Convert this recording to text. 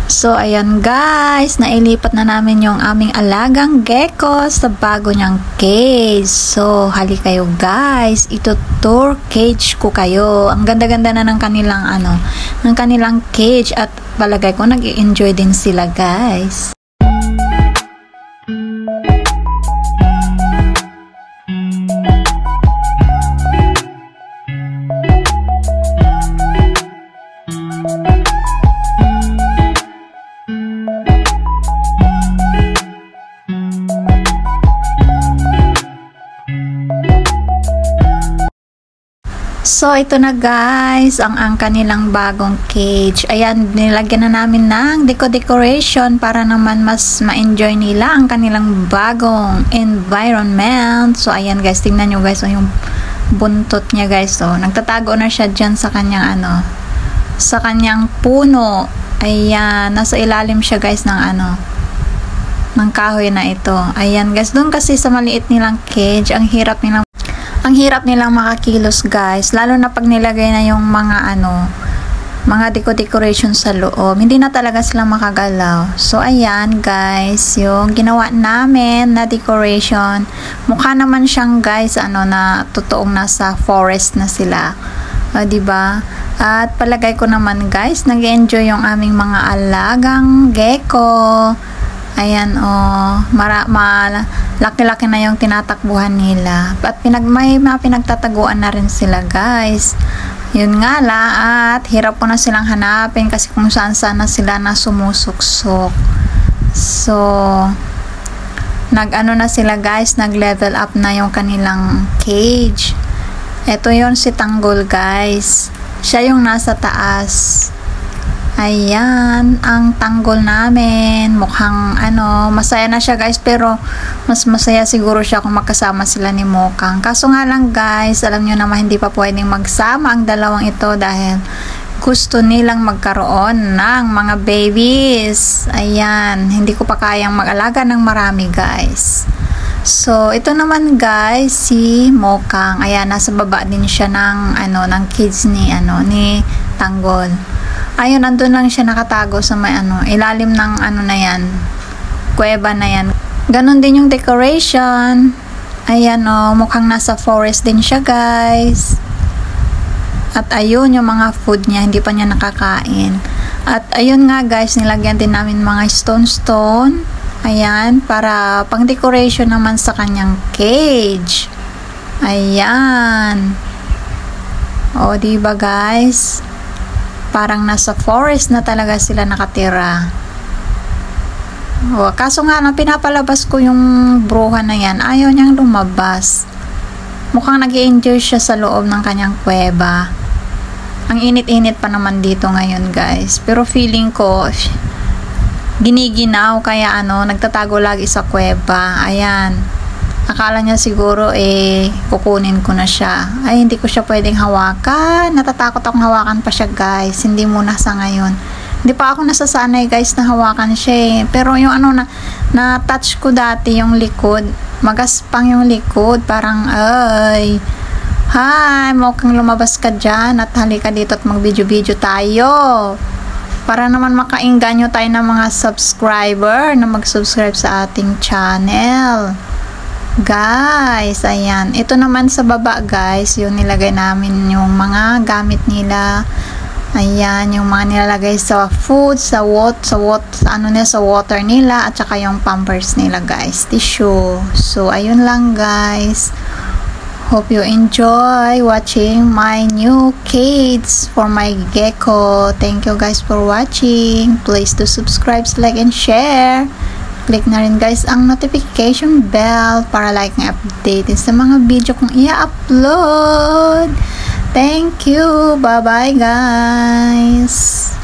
So, ayan guys, nailipat na namin yung aming alagang gecko sa bago niyang cage. So, hali kayo guys, ito-tour cage ko kayo. Ang ganda-ganda na ng kanilang ng kanilang cage at palagay ko nag-i-enjoy din sila guys. So, ito na guys, ang kanilang bagong cage. Ayan, nilagyan na namin ng decoration para naman mas ma-enjoy nila ang kanilang bagong environment. So, ayan guys, tingnan nyo guys, yung buntot niya guys. So, nagtatago na siya dyan sa kanyang sa kanyang puno. Ayan, nasa ilalim siya guys ng ng kahoy na ito. Ayan guys, doon kasi sa maliit nilang cage, ang hirap nilang makakilos guys, lalo na pag nilagay na yung mga mga decoration sa loob, hindi na talaga sila makagalaw. So ayan guys, yung ginawa namin na decoration, mukha naman siyang guys na totoong nasa forest na sila, diba? At palagay ko naman guys, nag-enjoy yung aming mga alagang gecko. Ayan, laki-laki na yung tinatakbuhan nila. At may mga pinagtataguan na rin sila, guys. Yun nga la, at hirap ko na silang hanapin kasi kung saan-saan na sila na sumusuksok. So, na sila, guys, nag-level up na yung kanilang cage. Ito yon si Tanggol, guys. Siya yung nasa taas. Ayan, ang tanggol namin. Mukhang masaya na siya guys, pero mas masaya siguro siya kung magkasama sila ni Mokang. Kaso nga lang guys, alam nyo naman hindi pa pwedeng magsama ang dalawang ito dahil gusto nilang magkaroon ng mga babies. Ayan, hindi ko pa kayang mag-alaga ng marami guys. So, ito naman guys, si Mokang. Ayan, nasa baba din siya ng ng kids ni Tanggol. Ayun, andun lang siya nakatago sa may ilalim ng na yan, kuweba na yan. Ganon din yung decoration. Ayan mukhang nasa forest din siya guys. At ayun yung mga food niya, hindi pa niya nakakain. At ayun nga guys, nilagyan din namin mga stone. Ayan, para pang decoration naman sa kanyang cage. Ayan. O, diba guys? Parang nasa forest na talaga sila nakatira. O, kaso nga pinapalabas ko yung bruha na yan, ayaw niyang lumabas. Mukhang nag-i-enjoy siya sa loob ng kanyang kuweba. Ang init-init pa naman dito ngayon guys, pero feeling ko giniginaw kaya nagtatago lagi sa kuweba. Ayan, akala niya siguro kukunin ko na siya. Ay, hindi ko siya pwedeng hawakan, natatakot akong hawakan pa siya guys. Hindi muna sa ngayon, hindi pa ako nasasanay guys na hawakan siya pero yung na touch ko dati yung likod, magaspang yung likod, parang hi, mukhang lumabas ka dyan at halika dito at mag video tayo para naman makainganyo tayo ng mga subscriber na mag-subscribe sa ating channel guys. Ayan, ito naman sa baba guys, yung nilagay namin yung mga gamit nila. Ayan, yung mga nilalagay sa food, sa water nila, at saka yung pampers nila guys, tissue. So ayun lang guys, hope you enjoy watching my new cage for my gecko. Thank you guys for watching. Please do subscribe, like, and share. Click na rin guys ang notification bell para like ng update sa mga video kong i-upload. Thank you. Bye-bye guys.